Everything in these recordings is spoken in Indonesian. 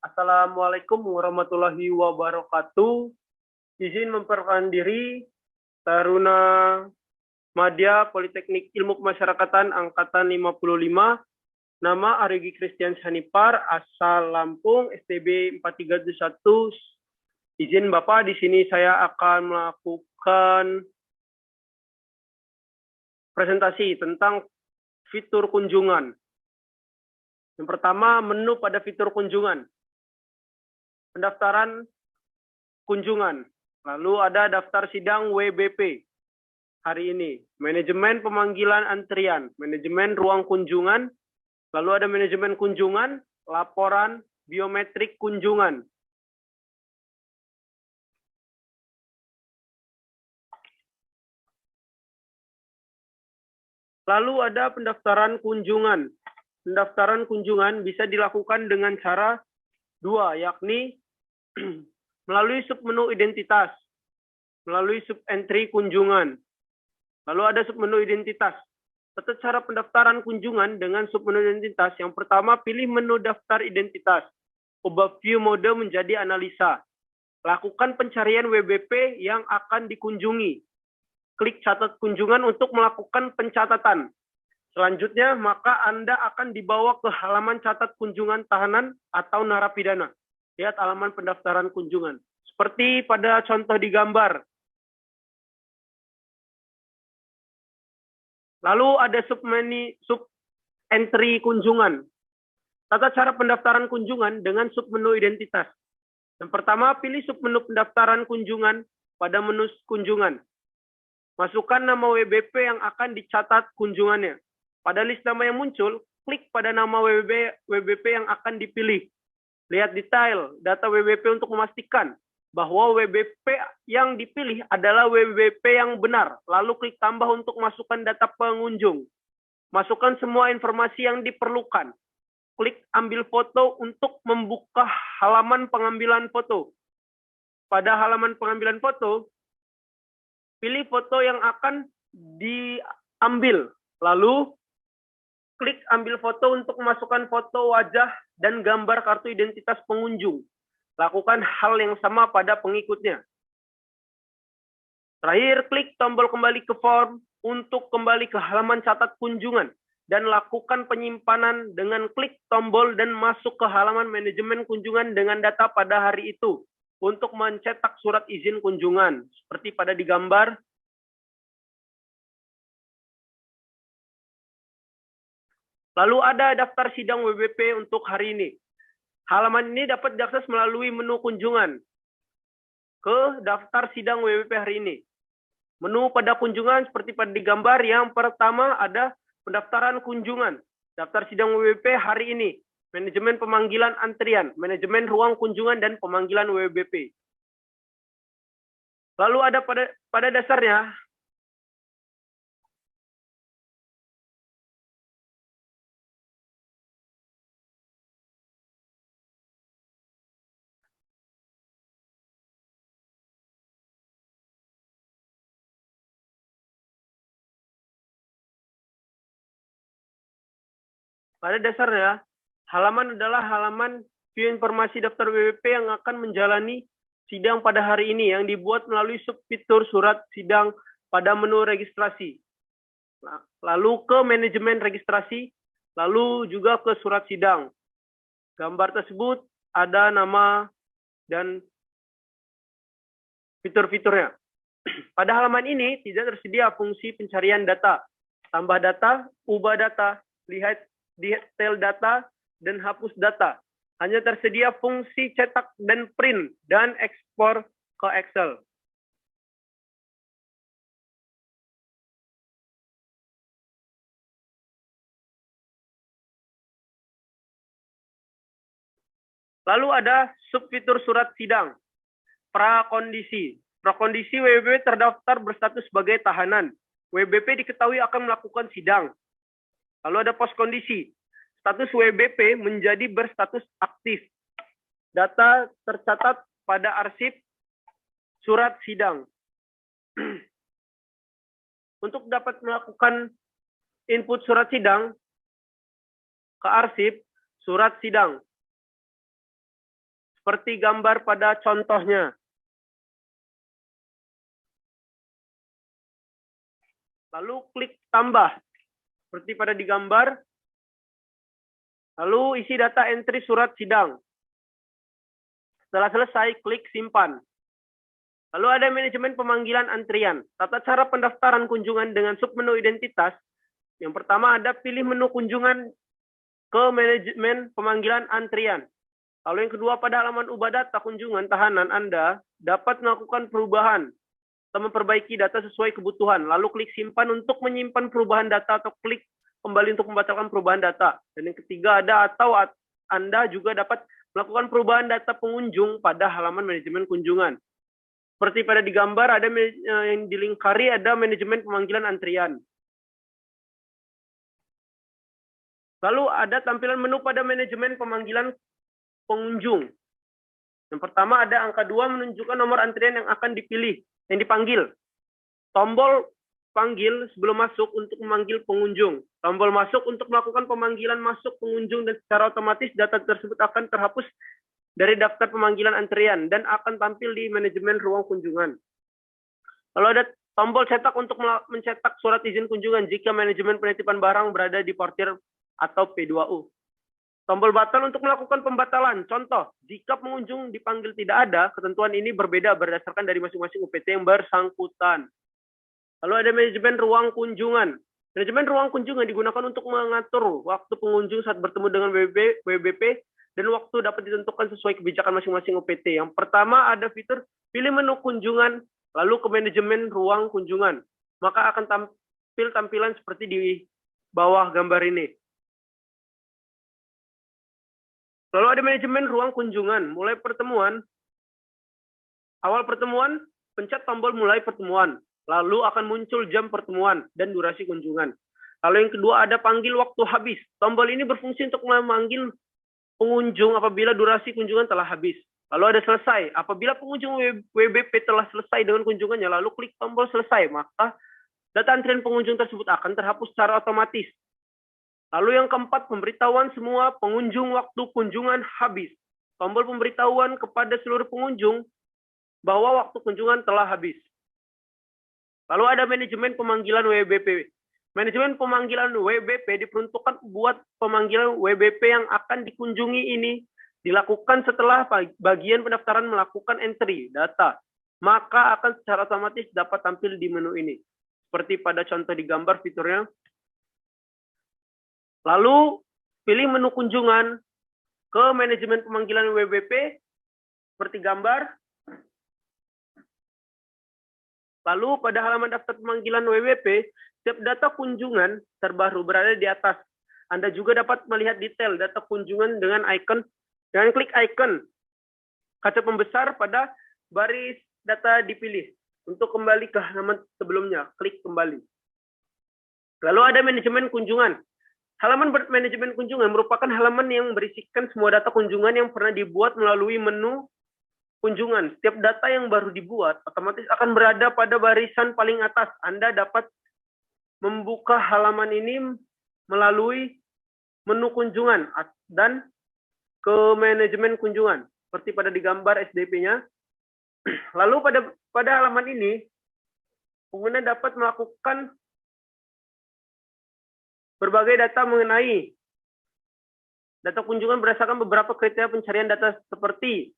Assalamualaikum warahmatullahi wabarakatuh. Izin memperkenalkan diri, Taruna Madya Politeknik Ilmu Kemasyarakatan Angkatan 55. Nama Arigi Christian Sanipar, asal Lampung, STB 4371. Izin Bapak, di sini saya akan melakukan presentasi tentang fitur kunjungan. Yang pertama, menu pada fitur kunjungan. Pendaftaran kunjungan. Lalu ada daftar sidang WBP hari ini. Manajemen pemanggilan antrian, manajemen ruang kunjungan, lalu ada manajemen kunjungan, laporan biometrik kunjungan. Lalu ada pendaftaran kunjungan. Pendaftaran kunjungan bisa dilakukan dengan cara dua, yakni melalui submenu identitas, melalui sub-entry kunjungan. Lalu ada submenu identitas. Tata cara pendaftaran kunjungan dengan submenu identitas. Yang pertama, pilih menu daftar identitas. Ubah view mode menjadi analisa. Lakukan pencarian WBP yang akan dikunjungi. Klik catat kunjungan untuk melakukan pencatatan. Selanjutnya, maka Anda akan dibawa ke halaman catat kunjungan tahanan atau narapidana. Lihat halaman pendaftaran kunjungan. Seperti pada contoh di gambar. Lalu ada sub-entry kunjungan. Tata cara pendaftaran kunjungan dengan submenu identitas. Yang pertama, pilih submenu pendaftaran kunjungan pada menu kunjungan. Masukkan nama WBP yang akan dicatat kunjungannya. Pada list nama yang muncul, klik pada nama WBP yang akan dipilih. Lihat detail data WBP untuk memastikan bahwa WBP yang dipilih adalah WBP yang benar. Lalu klik tambah untuk masukkan data pengunjung. Masukkan semua informasi yang diperlukan. Klik ambil foto untuk membuka halaman pengambilan foto. Pada halaman pengambilan foto, pilih foto yang akan diambil. Lalu klik ambil foto untuk memasukkan foto wajah dan gambar kartu identitas pengunjung. Lakukan hal yang sama pada pengikutnya. Terakhir, klik tombol kembali ke form untuk kembali ke halaman catat kunjungan dan lakukan penyimpanan dengan klik tombol dan masuk ke halaman manajemen kunjungan dengan data pada hari itu untuk mencetak surat izin kunjungan seperti pada di gambar. Lalu ada daftar sidang WBP untuk hari ini. Halaman ini dapat diakses melalui menu kunjungan ke daftar sidang WBP hari ini. Menu pada kunjungan seperti pada di gambar. Yang pertama ada pendaftaran kunjungan. Daftar sidang WBP hari ini. Manajemen pemanggilan antrian, manajemen ruang kunjungan, dan pemanggilan WBP. Lalu ada pada dasarnya, halaman adalah halaman view informasi daftar WBP yang akan menjalani sidang pada hari ini yang dibuat melalui subfitur surat sidang pada menu registrasi. Lalu ke manajemen registrasi, lalu juga ke surat sidang. Gambar tersebut ada nama dan fitur-fiturnya. Pada halaman ini tidak tersedia fungsi pencarian data, tambah data, ubah data, lihat detail data, dan hapus data. Hanya tersedia fungsi cetak dan print dan ekspor ke Excel. Lalu ada subfitur surat sidang, prakondisi. Prakondisi WBP terdaftar berstatus sebagai tahanan. WBP diketahui akan melakukan sidang. Lalu ada poskondisi. Status WBP menjadi berstatus aktif. Data tercatat pada arsip surat sidang. Untuk dapat melakukan input surat sidang ke arsip surat sidang. seperti gambar pada contohnya. Lalu klik tambah, seperti pada digambar. Lalu isi data entry surat sidang. Setelah selesai, klik simpan. Lalu ada manajemen pemanggilan antrian. Tata cara pendaftaran kunjungan dengan submenu identitas. Yang pertama ada pilih menu kunjungan ke manajemen pemanggilan antrian. Lalu yang kedua, pada halaman ubah data kunjungan tahanan Anda dapat melakukan perubahan atau memperbaiki data sesuai kebutuhan. Lalu klik simpan untuk menyimpan perubahan data atau klik kembali untuk membatalkan perubahan data. Dan yang ketiga ada atau Anda juga dapat melakukan perubahan data pengunjung pada halaman manajemen kunjungan. Seperti pada digambar ada yang dilingkari ada manajemen pemanggilan antrian. Lalu ada tampilan menu pada manajemen pemanggilan pengunjung. Yang pertama ada angka 2 menunjukkan nomor antrian yang akan dipilih, yang dipanggil. Tombol panggil sebelum masuk untuk memanggil pengunjung. Tombol masuk untuk melakukan pemanggilan masuk pengunjung dan secara otomatis data tersebut akan terhapus dari daftar pemanggilan antrian dan akan tampil di manajemen ruang kunjungan. Lalu ada tombol cetak untuk mencetak surat izin kunjungan jika manajemen penitipan barang berada di portir atau P2U. Tombol batal untuk melakukan pembatalan. Contoh, jika pengunjung dipanggil tidak ada, ketentuan ini berbeda berdasarkan dari masing-masing UPT yang bersangkutan. Lalu ada manajemen ruang kunjungan. Manajemen ruang kunjungan digunakan untuk mengatur waktu pengunjung saat bertemu dengan WBP dan waktu dapat ditentukan sesuai kebijakan masing-masing UPT. Yang pertama ada fitur pilih menu kunjungan, lalu ke manajemen ruang kunjungan. Maka akan tampil tampilan seperti di bawah gambar ini. Lalu ada manajemen ruang kunjungan, mulai pertemuan. Awal pertemuan, pencet tombol mulai pertemuan. Lalu akan muncul jam pertemuan dan durasi kunjungan. Lalu yang kedua ada panggil waktu habis. Tombol ini berfungsi untuk memanggil pengunjung apabila durasi kunjungan telah habis. Lalu ada selesai. Apabila pengunjung WBP telah selesai dengan kunjungannya, lalu klik tombol selesai, maka data antrian pengunjung tersebut akan terhapus secara otomatis. Lalu yang keempat, pemberitahuan semua pengunjung waktu kunjungan habis. Tombol pemberitahuan kepada seluruh pengunjung bahwa waktu kunjungan telah habis. Lalu ada manajemen pemanggilan WBP. Manajemen pemanggilan WBP diperuntukkan buat pemanggilan WBP yang akan dikunjungi ini dilakukan setelah bagian pendaftaran melakukan entry data. Maka akan secara otomatis dapat tampil di menu ini. Seperti pada contoh di gambar fiturnya. Lalu pilih menu kunjungan ke manajemen pemanggilan WBP seperti gambar. Lalu pada halaman daftar pemanggilan WBP, setiap data kunjungan terbaru berada di atas. Anda juga dapat melihat detail data kunjungan dengan klik icon kaca pembesar pada baris data dipilih. Untuk kembali ke halaman sebelumnya, klik kembali. Lalu ada manajemen kunjungan. Halaman manajemen kunjungan merupakan halaman yang berisikan semua data kunjungan yang pernah dibuat melalui menu kunjungan. Setiap data yang baru dibuat otomatis akan berada pada barisan paling atas. Anda dapat membuka halaman ini melalui menu kunjungan dan ke manajemen kunjungan seperti pada digambar SDP-nya. Lalu pada halaman ini pengguna dapat melakukan berbagai data mengenai data kunjungan berdasarkan beberapa kriteria pencarian data seperti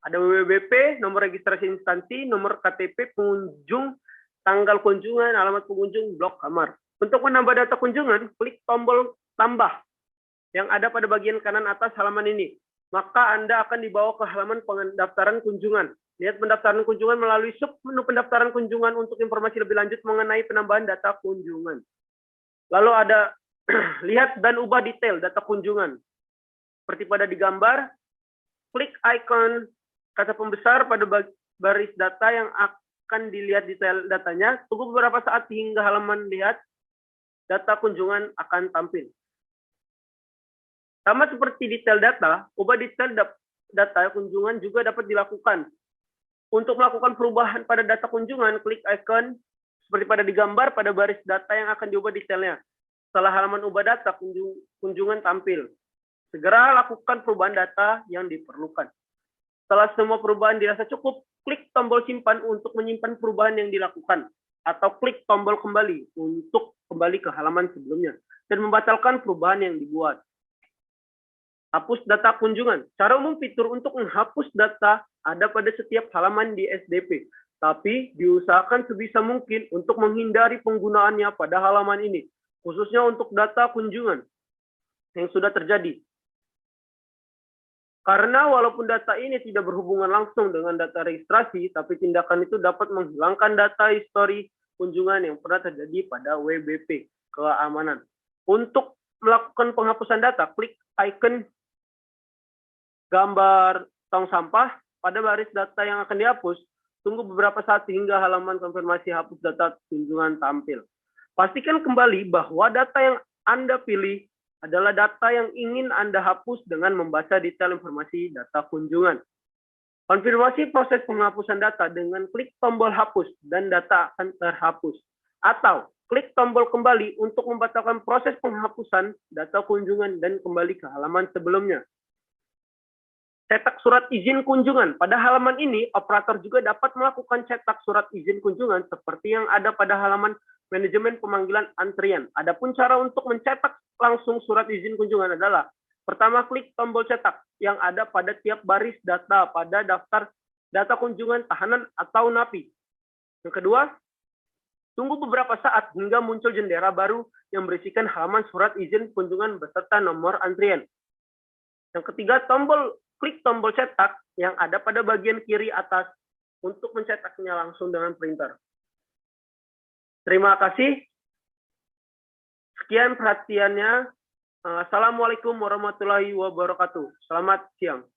ada WBP, nomor registrasi instansi, nomor KTP pengunjung, tanggal kunjungan, alamat pengunjung, blok kamar. Untuk menambah data kunjungan, klik tombol tambah yang ada pada bagian kanan atas halaman ini. Maka Anda akan dibawa ke halaman pendaftaran kunjungan. Lihat pendaftaran kunjungan melalui sub menu pendaftaran kunjungan untuk informasi lebih lanjut mengenai penambahan data kunjungan. Lalu ada lihat dan ubah detail data kunjungan. Seperti pada digambar, klik icon kaca pembesar pada baris data yang akan dilihat detail datanya. Tunggu beberapa saat hingga halaman lihat data kunjungan akan tampil. Sama seperti detail data, ubah detail data kunjungan juga dapat dilakukan. Untuk melakukan perubahan pada data kunjungan, klik icon seperti pada digambar pada baris data yang akan diubah detailnya. Setelah halaman ubah data, kunjungan tampil. Segera lakukan perubahan data yang diperlukan. Setelah semua perubahan dirasa cukup, klik tombol simpan untuk menyimpan perubahan yang dilakukan, atau klik tombol kembali untuk kembali ke halaman sebelumnya, dan membatalkan perubahan yang dibuat. Hapus data kunjungan. Secara umum fitur untuk menghapus data ada pada setiap halaman di SDP, tapi diusahakan sebisa mungkin untuk menghindari penggunaannya pada halaman ini, khususnya untuk data kunjungan yang sudah terjadi. Karena walaupun data ini tidak berhubungan langsung dengan data registrasi, tapi tindakan itu dapat menghilangkan data histori kunjungan yang pernah terjadi pada WBP, keamanan. Untuk melakukan penghapusan data, klik icon gambar tong sampah pada baris data yang akan dihapus. Tunggu beberapa saat hingga halaman konfirmasi hapus data kunjungan tampil. Pastikan kembali bahwa data yang Anda pilih adalah data yang ingin Anda hapus dengan membaca detail informasi data kunjungan. Konfirmasi proses penghapusan data dengan klik tombol hapus dan data akan terhapus. Atau klik tombol kembali untuk membatalkan proses penghapusan data kunjungan dan kembali ke halaman sebelumnya. Cetak surat izin kunjungan. Pada halaman ini, operator juga dapat melakukan cetak surat izin kunjungan seperti yang ada pada halaman manajemen pemanggilan antrian. Adapun cara untuk mencetak langsung surat izin kunjungan adalah pertama, klik tombol cetak yang ada pada tiap baris data pada daftar data kunjungan tahanan atau NAPI. Yang kedua, tunggu beberapa saat hingga muncul jendela baru yang berisikan halaman surat izin kunjungan beserta nomor antrian. Yang ketiga, klik tombol cetak yang ada pada bagian kiri atas untuk mencetaknya langsung dengan printer. Terima kasih. Sekian perhatiannya. Assalamualaikum warahmatullahi wabarakatuh. Selamat siang.